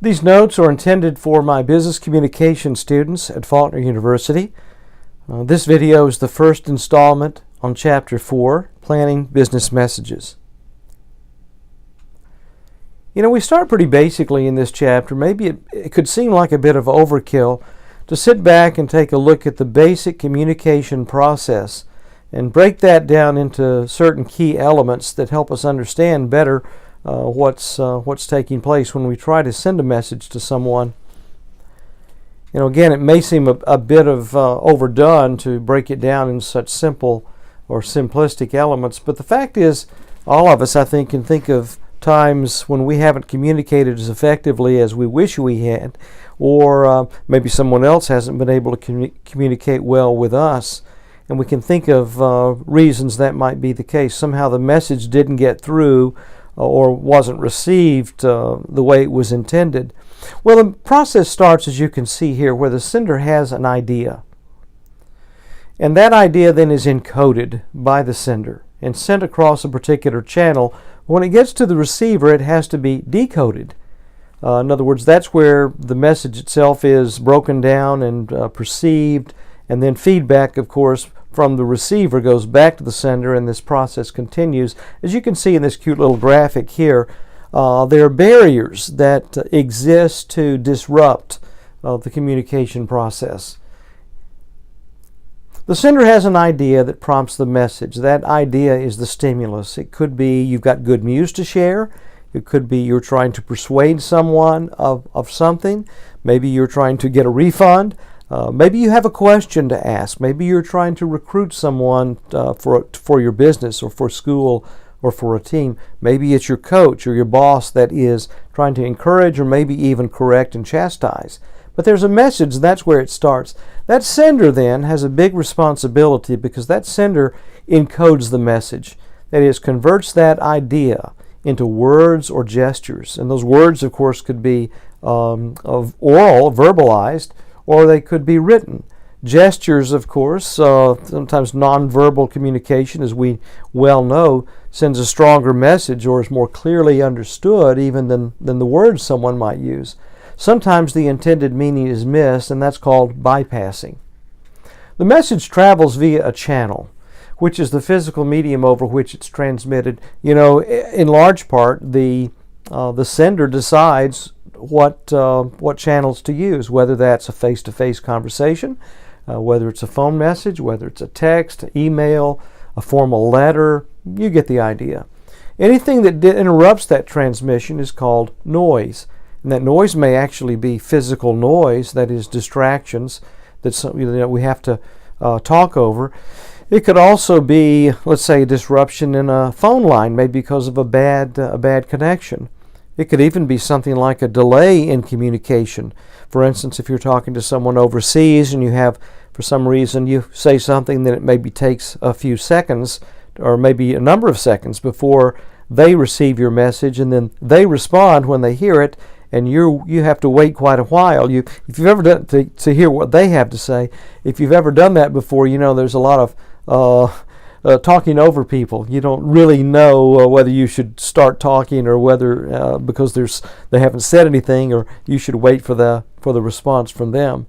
These notes are intended for my business communication students at Faulkner University. This video is the first installment on Chapter 4, Planning Business Messages. We start pretty basically in this chapter. Maybe it could seem like a bit of overkill to sit back and take a look at the basic communication process and break that down into certain key elements that help us understand better what's taking place when we try to send a message to someone. Again, it may seem a bit of overdone to break it down in such simple or simplistic elements, but the fact is, all of us, I think, can think of times when we haven't communicated as effectively as we wish we had, or maybe someone else hasn't been able to communicate well with us, and we can think of reasons that might be the case. Somehow the message didn't get through or wasn't received the way it was intended. Well, the process starts, as you can see here, where the sender has an idea. And that idea then is encoded by the sender and sent across a particular channel. When it gets to the receiver, it has to be decoded. In other words, that's where the message itself is broken down and perceived, and then feedback, of course, from the receiver goes back to the sender, and this process continues. As you can see in this cute little graphic here, there are barriers that exist to disrupt the communication process. The sender has an idea that prompts the message. That idea is the stimulus. It could be you've got good news to share. It could be you're trying to persuade someone of something. Maybe you're trying to get a refund. Maybe you have a question to ask. Maybe you're trying to recruit someone for your business or for school or for a team. Maybe it's your coach or your boss that is trying to encourage or maybe even correct and chastise. But there's a message, and that's where it starts. That sender then has a big responsibility because that sender encodes the message. That is, converts that idea into words or gestures. And those words, of course, could be of oral, verbalized, or they could be written. Gestures, of course, sometimes nonverbal communication, as we well know, sends a stronger message or is more clearly understood even than the words someone might use. Sometimes the intended meaning is missed, and that's called bypassing. The message travels via a channel, which is the physical medium over which it's transmitted. In large part, the sender decides what channels to use, whether that's a face-to-face conversation, whether it's a phone message, whether it's a text, email, a formal letter. You get the idea. Anything that interrupts that transmission is called noise. And that noise may actually be physical noise, that is distractions that we have to talk over. It could also be, let's say, a disruption in a phone line, maybe because of a bad connection. It could even be something like a delay in communication. For instance, if you're talking to someone overseas and you have, for some reason, you say something that it maybe takes a few seconds or maybe a number of seconds before they receive your message, and then they respond when they hear it, and you have to wait quite a while. If you've ever done to hear what they have to say, if you've ever done that before, there's a lot of talking over people. You don't really know whether you should start talking or whether because they haven't said anything, or you should wait for the response from them.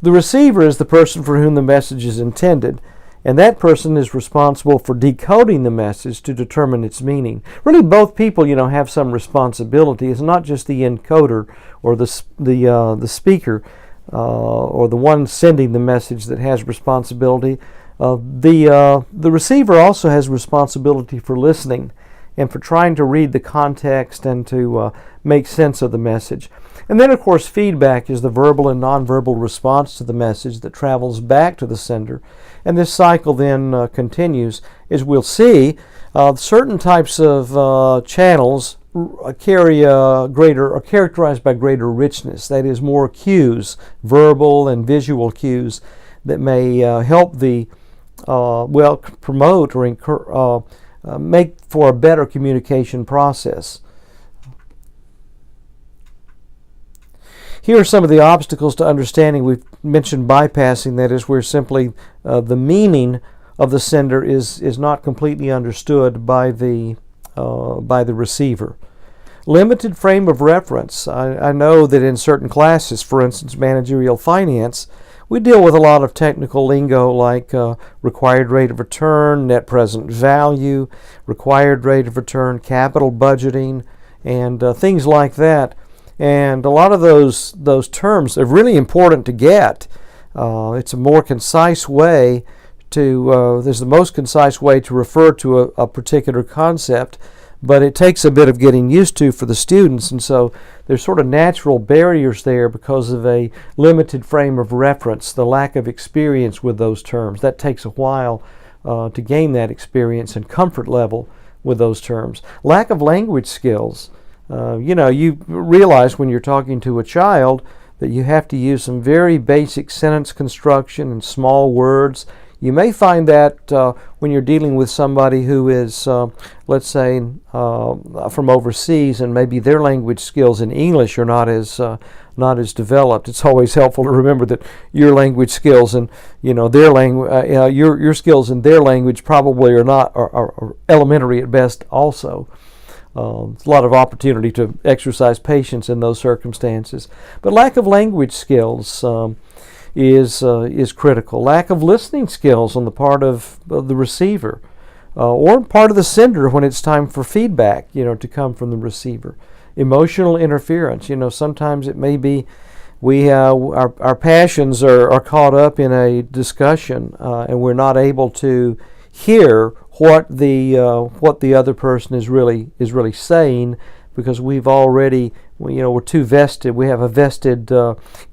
The receiver is the person for whom the message is intended, and that person is responsible for decoding the message to determine its meaning. Really, both people, have some responsibility. It's not just the encoder or the speaker or the one sending the message that has responsibility. The receiver also has responsibility for listening and for trying to read the context and to make sense of the message. And then, of course, feedback is the verbal and nonverbal response to the message that travels back to the sender. And this cycle then continues. As we'll see, certain types of channels carry are characterized by greater richness. That is, more cues, verbal and visual cues, that may help the promote or make for a better communication process. Here are some of the obstacles to understanding. We've mentioned bypassing, that is where simply the meaning of the sender is not completely understood by the receiver. Limited frame of reference. I know that in certain classes, for instance, managerial finance, we deal with a lot of technical lingo like required rate of return, net present value, required rate of return, capital budgeting, and things like that. And a lot of those terms are really important to get. It's a more concise way there's the most concise way to refer to a particular concept, but it takes a bit of getting used to for the students, and so there's sort of natural barriers there because of a limited frame of reference, the lack of experience with those terms. That takes a while to gain that experience and comfort level with those terms. Lack of language skills. You realize when you're talking to a child that you have to use some very basic sentence construction and small words. You may find that when you're dealing with somebody who is, let's say, from overseas, and maybe their language skills in English are not as developed. It's always helpful to remember that your language skills and their language, your skills in their language probably are elementary at best. Also, it's a lot of opportunity to exercise patience in those circumstances. But lack of language skills is critical. Lack of listening skills on the part of the receiver or part of the sender when it's time for feedback, to come from the receiver. Emotional interference. Sometimes it may be our passions are caught up in a discussion and we're not able to hear what the other person is really saying because we've already we're too vested. We have a vested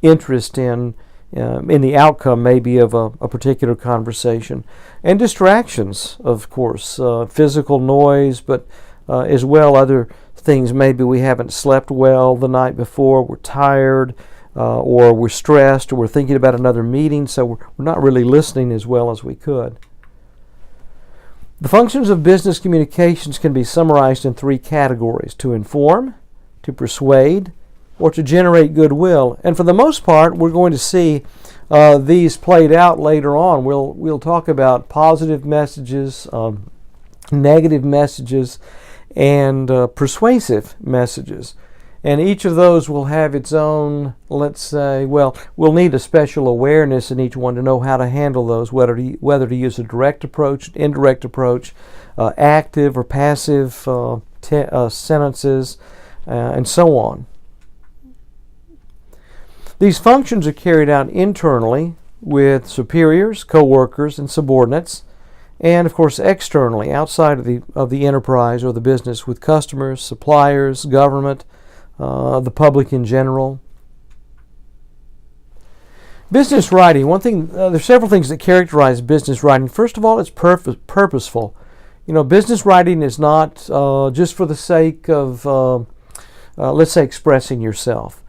interest in the outcome maybe of a particular conversation. And distractions, of course, physical noise, but as well other things. Maybe we haven't slept well the night before, we're tired, or we're stressed, or we're thinking about another meeting, so we're not really listening as well as we could. The functions of business communications can be summarized in 3 categories: to inform, to persuade, or to generate goodwill. And for the most part, we're going to see these played out later on. We'll talk about positive messages, negative messages, and persuasive messages. And each of those will have its own, let's say, we'll need a special awareness in each one to know how to handle those, whether to use a direct approach, indirect approach, active or passive sentences, and so on. These functions are carried out internally with superiors, co-workers, and subordinates, and of course externally, outside of the enterprise or the business, with customers, suppliers, government, the public in general. Business writing. One thing, there's several things that characterize business writing. First of all, it's purposeful. Business writing is not just for the sake of, let's say, expressing yourself.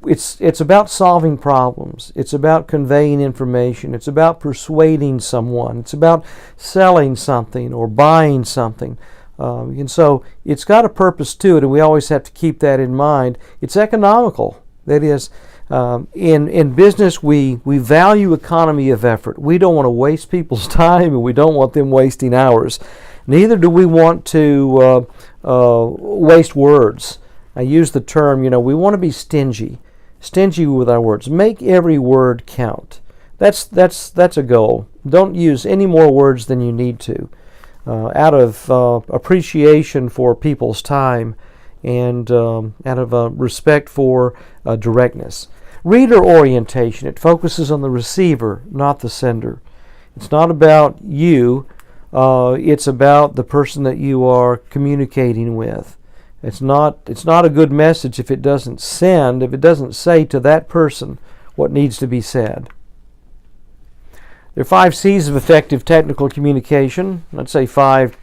It's about solving problems. It's about conveying information. It's about persuading someone. It's about selling something or buying something. And so it's got a purpose to it, and we always have to keep that in mind. It's economical. That is, in business, we value economy of effort. We don't want to waste people's time, and we don't want them wasting ours. Neither do we want to waste words. I use the term, we want to be stingy with our words. Make every word count. That's a goal. Don't use any more words than you need to, out of appreciation for people's time and out of respect for directness. Reader orientation. It focuses on the receiver, not the sender. It's not about you. It's about the person that you are communicating with. It's not a good message if it doesn't say to that person what needs to be said. There are 5 C's of effective technical communication. Let's say 5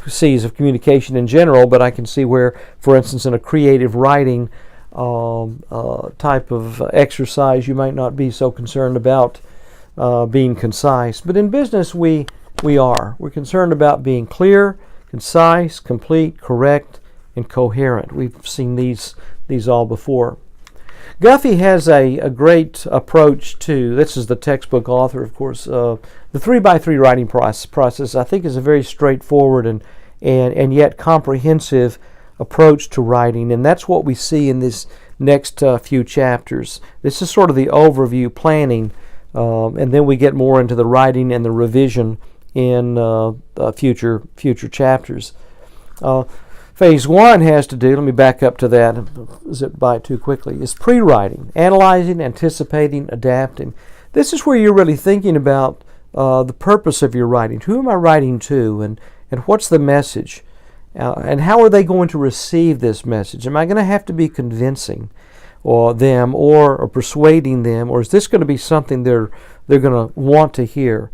C's of communication in general, but I can see where, for instance, in a creative writing type of exercise, you might not be so concerned about being concise. But in business, we're concerned about being clear, concise, complete, correct, and coherent. We've seen these all before. Guffey has a great approach to, this is the textbook author, of course, the 3x3 writing process, I think, is a very straightforward and yet comprehensive approach to writing, and that's what we see in this next few chapters. This is sort of the overview planning, and then we get more into the writing and the revision in future chapters. Phase 1 has to do, let me back up to that, zip by it too quickly, is pre-writing, analyzing, anticipating, adapting. This is where you're really thinking about the purpose of your writing. Who am I writing to, and what's the message? And how are they going to receive this message? Am I going to have to be convincing them or persuading them, or is this going to be something they're going to want to hear?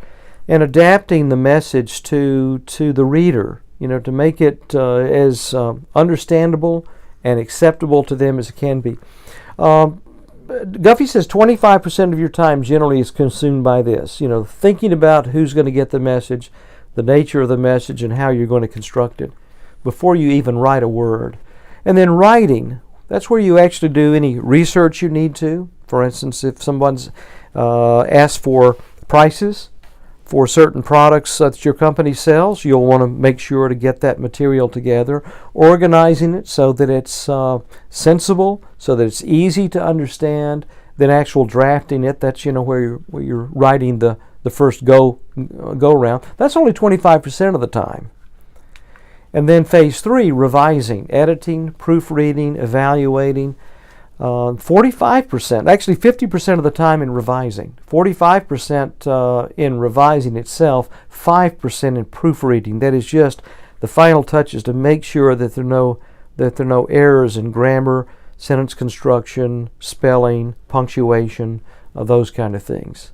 And adapting the message to the reader, to make it as understandable and acceptable to them as it can be. Guffey says 25% of your time generally is consumed by this, thinking about who's going to get the message, the nature of the message, and how you're going to construct it before you even write a word. And then writing, that's where you actually do any research you need to. For instance, if someone's asked for prices for certain products that your company sells, you'll want to make sure to get that material together, organizing it so that it's sensible, so that it's easy to understand, then actual drafting it. That's where you're writing the first go round. That's only 25% of the time. And then phase 3, revising, editing, proofreading, evaluating. 45%, actually 50% of the time in revising, 45% in revising itself, 5% in proofreading. That is just the final touches to make sure that there are no errors in grammar, sentence construction, spelling, punctuation, those kind of things.